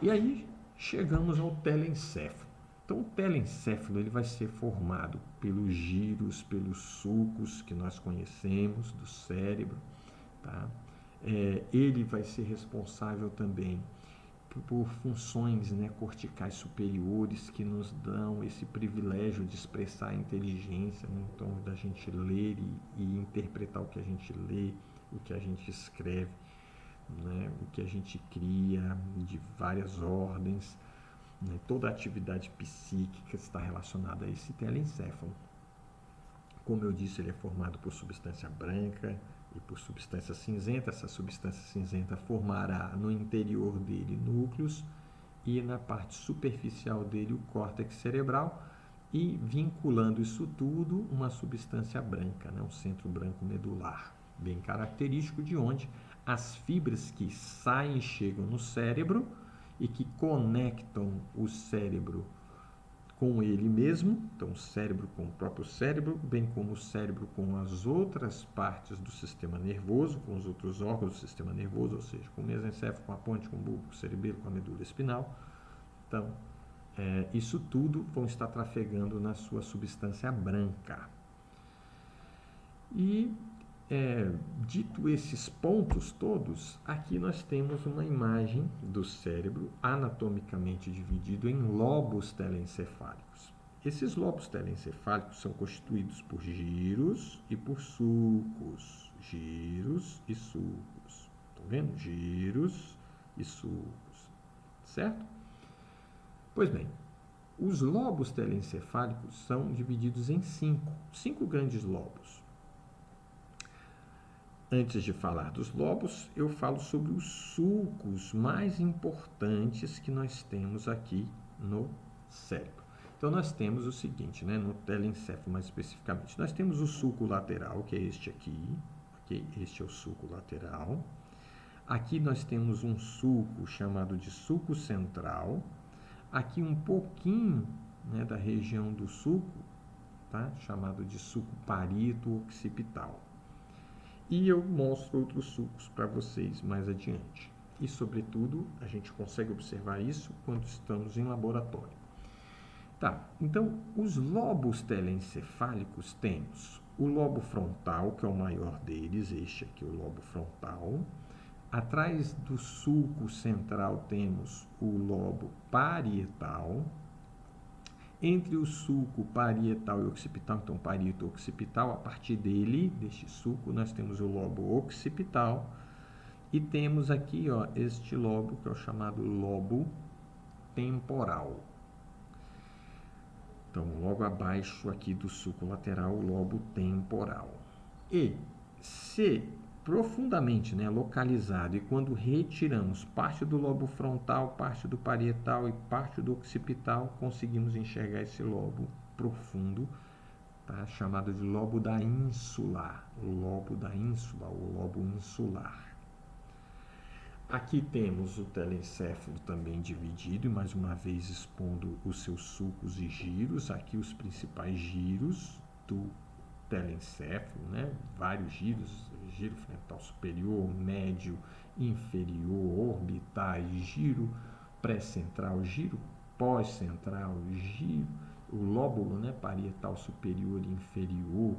E aí chegamos ao telencéfalo. Então, o telencéfalo ele vai ser formado pelos giros, pelos sulcos que nós conhecemos do cérebro. Tá? Ele vai ser responsável também por funções, né, corticais superiores que nos dão esse privilégio de expressar a inteligência, né, então da gente ler e interpretar o que a gente lê, o que a gente escreve, né, o que a gente cria de várias ordens, né, toda a atividade psíquica está relacionada a esse telencéfalo. Como eu disse, ele é formado por substância branca e por substância cinzenta. Essa substância cinzenta formará no interior dele núcleos e na parte superficial dele o córtex cerebral, e vinculando isso tudo uma substância branca, né, um centro branco medular, bem característico, de onde as fibras que saem e chegam no cérebro e que conectam o cérebro com ele mesmo, então o cérebro com o próprio cérebro, bem como o cérebro com as outras partes do sistema nervoso, com os outros órgãos do sistema nervoso, ou seja, com o mesencéfalo, com a ponte, com o bulbo, com o cerebelo, com a medula espinal. Então, isso tudo vão estar trafegando na sua substância branca. E, dito esses pontos todos, aqui nós temos uma imagem do cérebro anatomicamente dividido em lobos telencefálicos. Esses lobos telencefálicos são constituídos por giros e por sulcos. Giros e sulcos. Estão vendo? Giros e sulcos. Certo? Pois bem, os lobos telencefálicos são divididos em cinco grandes lobos. Antes de falar dos lobos, eu falo sobre os sulcos mais importantes que nós temos aqui no cérebro. Então, nós temos o seguinte, né, no telencéfalo mais especificamente. Nós temos o sulco lateral, que é este aqui. Okay? Este é o sulco lateral. Aqui nós temos um sulco chamado de sulco central. Aqui um pouquinho, né, da região do sulco, tá, chamado de sulco parieto-occipital. E eu mostro outros sulcos para vocês mais adiante. E, sobretudo, a gente consegue observar isso quando estamos em laboratório. Tá, então, os lobos telencefálicos temos o lobo frontal, que é o maior deles, este aqui, o lobo frontal. Atrás do sulco central temos o lobo parietal. Entre o sulco parietal e occipital, então parieto-occipital, a partir dele, deste sulco, nós temos o lobo occipital e temos aqui, ó, este lobo que é o chamado lobo temporal. Então, logo abaixo aqui do sulco lateral, o lobo temporal. E se profundamente, né, localizado, e quando retiramos parte do lobo frontal, parte do parietal e parte do occipital, conseguimos enxergar esse lobo profundo, tá, chamado de lobo da ínsula, o lobo da ínsula, o lobo insular. Aqui temos o telencéfalo também dividido, e mais uma vez expondo os seus sulcos e giros, aqui os principais giros do telencéfalo, né? Vários giros, giro frontal superior, médio, inferior, orbitais, giro pré-central, giro pós-central, giro, o lóbulo, né, parietal superior e inferior,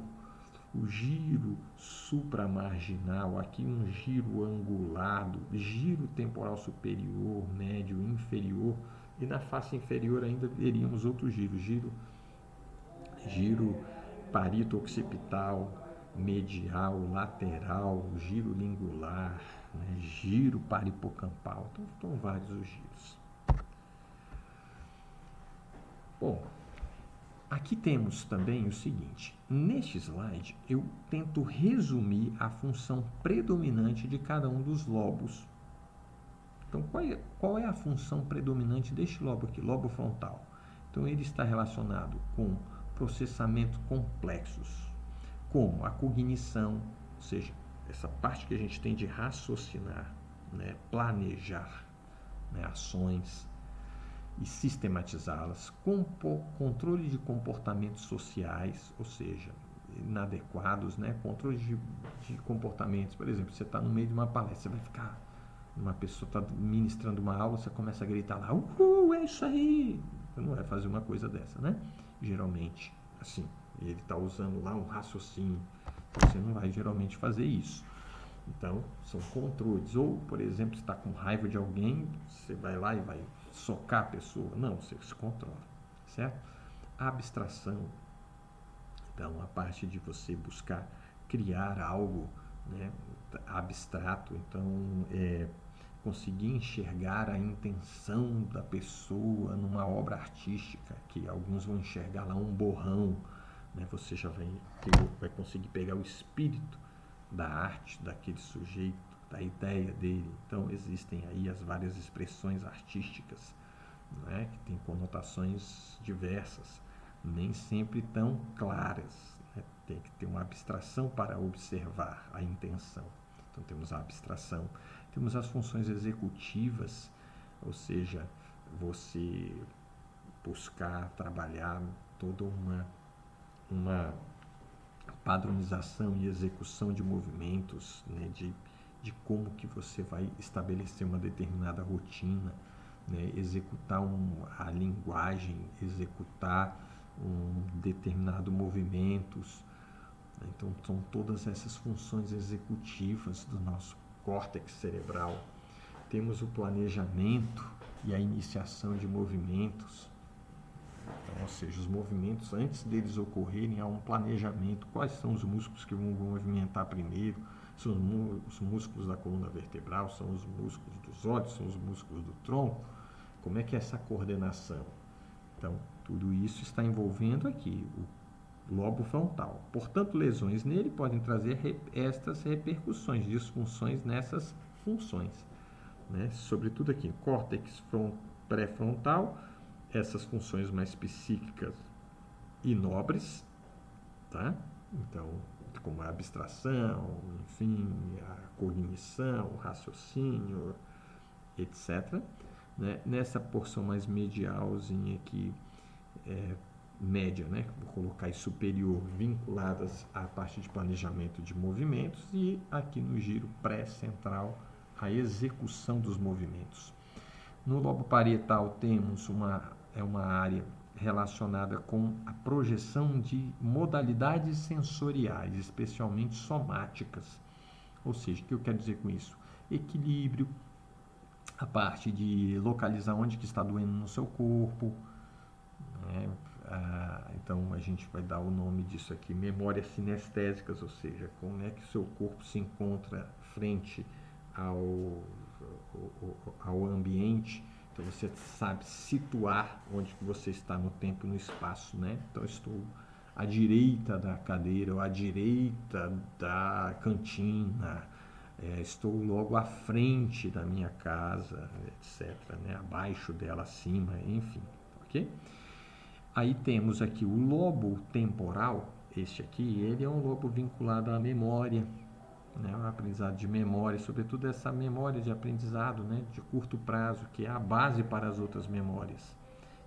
o giro supramarginal, aqui um giro angulado, giro temporal superior, médio, inferior, e na face inferior ainda veríamos outro giro parieto-occipital, medial, lateral, giro lingular, né, giro paripocampal. Então, estão vários os giros. Bom, aqui temos também o seguinte. Neste slide, eu tento resumir a função predominante de cada um dos lobos. Então, qual é a função predominante deste lobo aqui, lobo frontal? Então, ele está relacionado com processamentos complexos, como a cognição, ou seja, essa parte que a gente tem de raciocinar, né, planejar, né, ações e sistematizá-las, controle de comportamentos sociais, ou seja, inadequados, né, controle de comportamentos. Por exemplo, você está no meio de uma palestra, você vai ficar, Uma pessoa está ministrando uma aula, você começa a gritar lá, é isso aí! Você não vai fazer uma coisa dessa, né? Geralmente, assim, ele está usando lá um raciocínio, você não vai geralmente fazer isso. Então, são controles. Ou, por exemplo, você está com raiva de alguém, você vai lá e vai socar a pessoa. Não, você se controla, certo? A abstração, então, a parte de você buscar criar algo, né, abstrato, então, conseguir enxergar a intenção da pessoa numa obra artística, que alguns vão enxergar lá um borrão, né, você já vai conseguir pegar o espírito da arte daquele sujeito, da ideia dele. Então existem aí as várias expressões artísticas, né, que têm conotações diversas, nem sempre tão claras, né? Tem que ter uma abstração para observar a intenção. Então temos a abstração, temos as funções executivas, ou seja, você buscar trabalhar toda uma padronização e execução de movimentos, né, de como que você vai estabelecer uma determinada rotina, né, executar a linguagem, executar um determinado movimentos. Então, são todas essas funções executivas do nosso córtex cerebral. Temos o planejamento e a iniciação de movimentos. Então, ou seja, os movimentos, antes deles ocorrerem, há um planejamento. Quais são os músculos que vão movimentar primeiro? São os músculos da coluna vertebral, são os músculos dos olhos, são os músculos do tronco. Como é que é essa coordenação? Então, tudo isso está envolvendo aqui o lobo frontal. Portanto, lesões nele podem trazer estas repercussões, disfunções nessas funções, né? Sobretudo aqui, córtex pré-frontal, essas funções mais psíquicas e nobres, tá? Então, como a abstração, enfim, a cognição, o raciocínio, etc. Né? Nessa porção mais medialzinha aqui, média, né? Vou colocar aí superior, vinculadas à parte de planejamento de movimentos, e aqui no giro pré-central, a execução dos movimentos. No lobo parietal temos uma área relacionada com a projeção de modalidades sensoriais, especialmente somáticas. Ou seja, o que eu quero dizer com isso? Equilíbrio, a parte de localizar onde que está doendo no seu corpo, né? Então a gente vai dar o nome disso aqui, memórias sinestésicas, ou seja, como é que o seu corpo se encontra frente ao ambiente. Então você sabe situar onde que você está no tempo e no espaço, né? Então estou à direita da cadeira ou à direita da cantina, estou logo à frente da minha casa, etc., né? Abaixo dela, acima, enfim, ok? Aí temos aqui o lobo temporal, este aqui, ele é um lobo vinculado à memória, né, o aprendizado de memória, sobretudo essa memória de aprendizado, né, de curto prazo, que é a base para as outras memórias.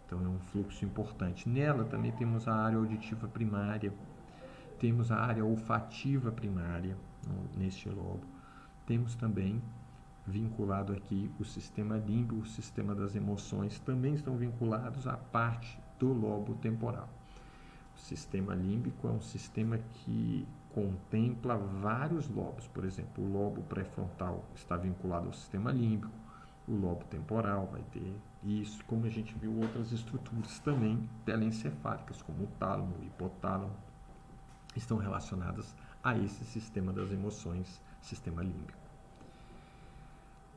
Então é um fluxo importante. Nela também temos a área auditiva primária, temos a área olfativa primária, neste lobo. Temos também vinculado aqui o sistema límbico, o sistema das emoções, também estão vinculados à parte do lobo temporal. O sistema límbico é um sistema que contempla vários lobos. Por exemplo, o lobo pré-frontal está vinculado ao sistema límbico, o lobo temporal vai ter isso, como a gente viu outras estruturas também telencefálicas, como o tálamo, o hipotálamo, estão relacionadas a esse sistema das emoções, sistema límbico.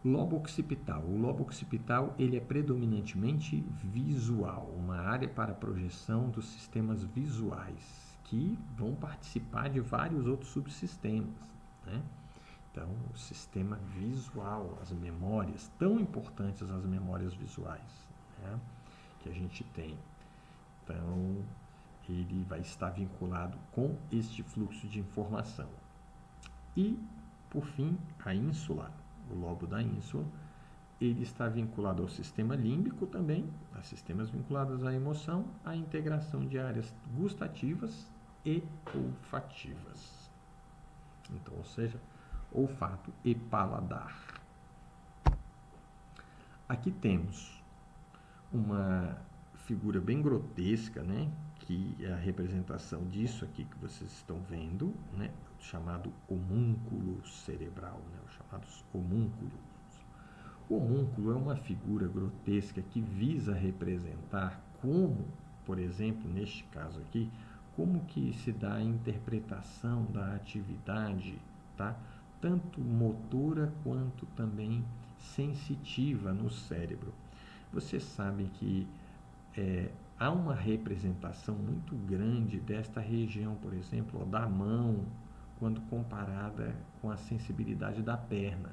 Lobo occipital. O lobo occipital ele é predominantemente visual, uma área para projeção dos sistemas visuais, que vão participar de vários outros subsistemas, né? Então, o sistema visual, as memórias, tão importantes as memórias visuais, né, que a gente tem. Então, ele vai estar vinculado com este fluxo de informação. E, por fim, a ínsula. O lobo da ínsula, ele está vinculado ao sistema límbico também, a sistemas vinculados à emoção, à integração de áreas gustativas e olfativas. Então, ou seja, olfato e paladar. Aqui temos uma figura bem grotesca, né? Que é a representação disso aqui que vocês estão vendo, né? Chamado homúnculo cerebral, né? Os chamados homúnculos. O homúnculo é uma figura grotesca que visa representar como, por exemplo, neste caso aqui, como que se dá a interpretação da atividade, tá? Tanto motora quanto também sensitiva no cérebro. Vocês sabem que há uma representação muito grande desta região, por exemplo, da mão, quando comparada com a sensibilidade da perna.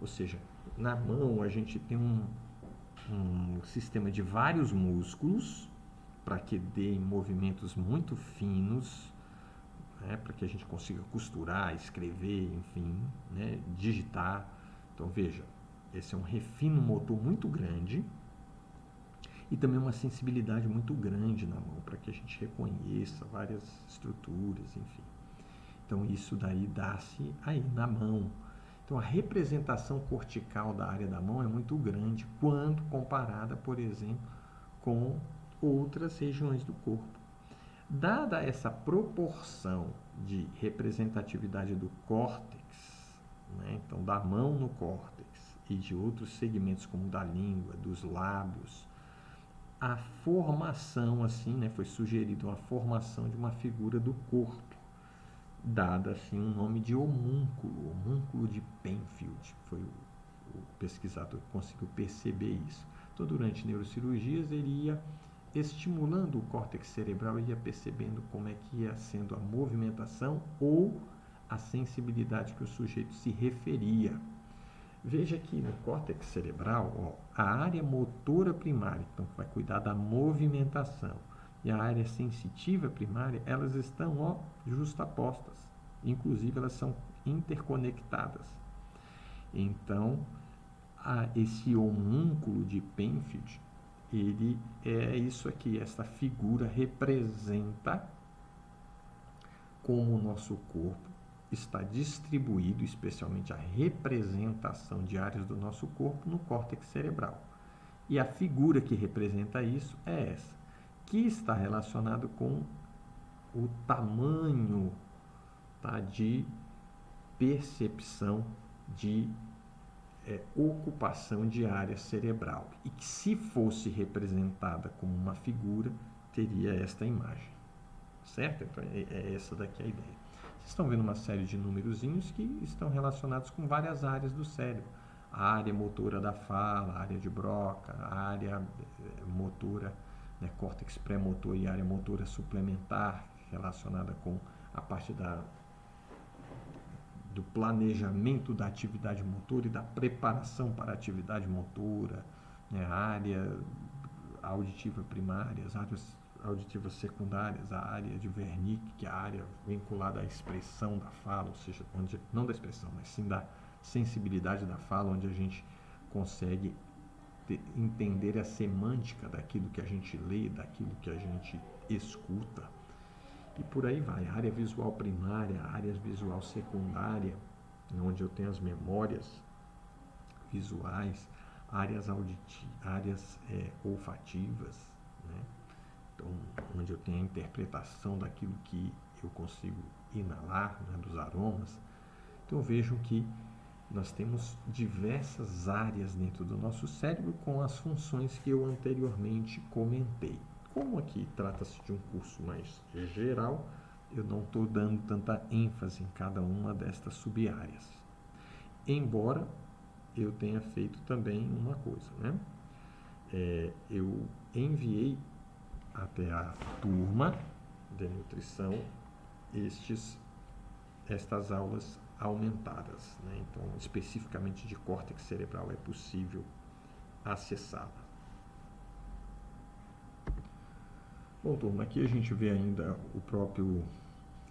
Ou seja, na mão a gente tem um sistema de vários músculos para que deem movimentos muito finos, né, para que a gente consiga costurar, escrever, enfim, né, digitar. Então veja, esse é um refino motor muito grande e também uma sensibilidade muito grande na mão, para que a gente reconheça várias estruturas, enfim. Então isso daí dá-se aí na mão. Então a representação cortical da área da mão é muito grande quando comparada, por exemplo, com outras regiões do corpo. Dada essa proporção de representatividade do córtex, né, então da mão no córtex e de outros segmentos como da língua, dos lábios, a formação, assim, né, foi sugerido uma formação de uma figura do corpo, dada assim um nome de homúnculo, homúnculo de Penfield, foi o pesquisador que conseguiu perceber isso. Então, durante neurocirurgias, ele ia estimulando o córtex cerebral e ia percebendo como é que ia sendo a movimentação ou a sensibilidade que o sujeito se referia. Veja que no córtex cerebral, ó, a área motora primária, então que vai cuidar da movimentação, e a área sensitiva primária, elas estão, ó, justapostas. Inclusive, elas são interconectadas. Então, esse homúnculo de Penfield, ele é isso aqui, essa figura representa como o nosso corpo está distribuído, especialmente a representação de áreas do nosso corpo no córtex cerebral. E a figura que representa isso é essa, que está relacionado com o tamanho, tá, de percepção de ocupação de área cerebral. E que se fosse representada como uma figura, teria esta imagem. Certo? Então é essa daqui a ideia. Vocês estão vendo uma série de numerozinhos que estão relacionados com várias áreas do cérebro. A área motora da fala, a área de Broca, a área motora, né, córtex pré-motor e área motora suplementar, relacionada com a parte do planejamento da atividade motora e da preparação para a atividade motora, né, a área auditiva primária, as áreas auditivas secundárias, a área de Wernicke, que é a área vinculada à expressão da fala, ou seja, onde, não da expressão, mas sim da sensibilidade da fala, onde a gente consegue entender a semântica daquilo que a gente lê, daquilo que a gente escuta. E por aí vai, a área visual primária, a área visual secundária, onde eu tenho as memórias visuais, áreas olfativas, né? Então, onde eu tenho a interpretação daquilo que eu consigo inalar, né, dos aromas. Então, vejam que nós temos diversas áreas dentro do nosso cérebro com as funções que eu anteriormente comentei. Como aqui trata-se de um curso mais geral, eu não estou dando tanta ênfase em cada uma destas sub-áreas. Embora eu tenha feito também uma coisa, né? Eu enviei até a turma de nutrição estas aulas aumentadas, né? Então, especificamente de córtex cerebral, é possível acessá-la. Bom, turma, aqui a gente vê ainda o próprio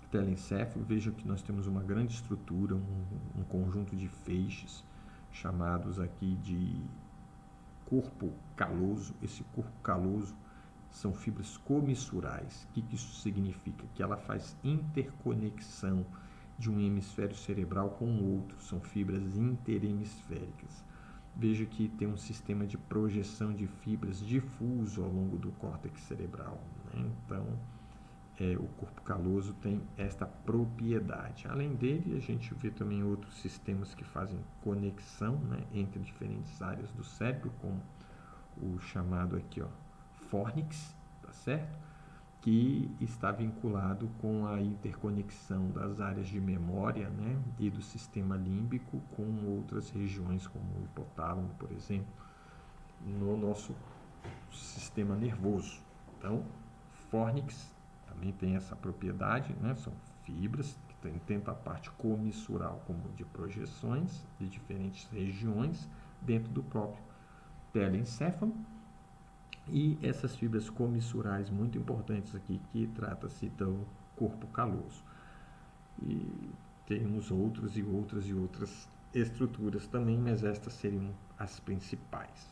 telencéfalo. Veja que nós temos uma grande estrutura, um conjunto de feixes, chamados aqui de corpo caloso. Esse corpo caloso são fibras comissurais. O que isso significa? Que ela faz interconexão de um hemisfério cerebral com o outro. São fibras interhemisféricas. veja que tem um sistema de projeção de fibras difuso ao longo do córtex cerebral, né? Então, o corpo caloso tem esta propriedade. Além dele, a gente vê também outros sistemas que fazem conexão, né, entre diferentes áreas do cérebro, como o chamado aqui, ó, fórnix, tá certo? Que está vinculado com a interconexão das áreas de memória, né, e do sistema límbico com outras regiões, como o hipotálamo, por exemplo, no nosso sistema nervoso. Então, fórnix também tem essa propriedade, né? São fibras que têm tanto a parte comissural como de projeções de diferentes regiões dentro do próprio telencéfalo. E essas fibras comissurais muito importantes aqui, que trata-se do corpo caloso. E temos outras estruturas também, mas estas seriam as principais.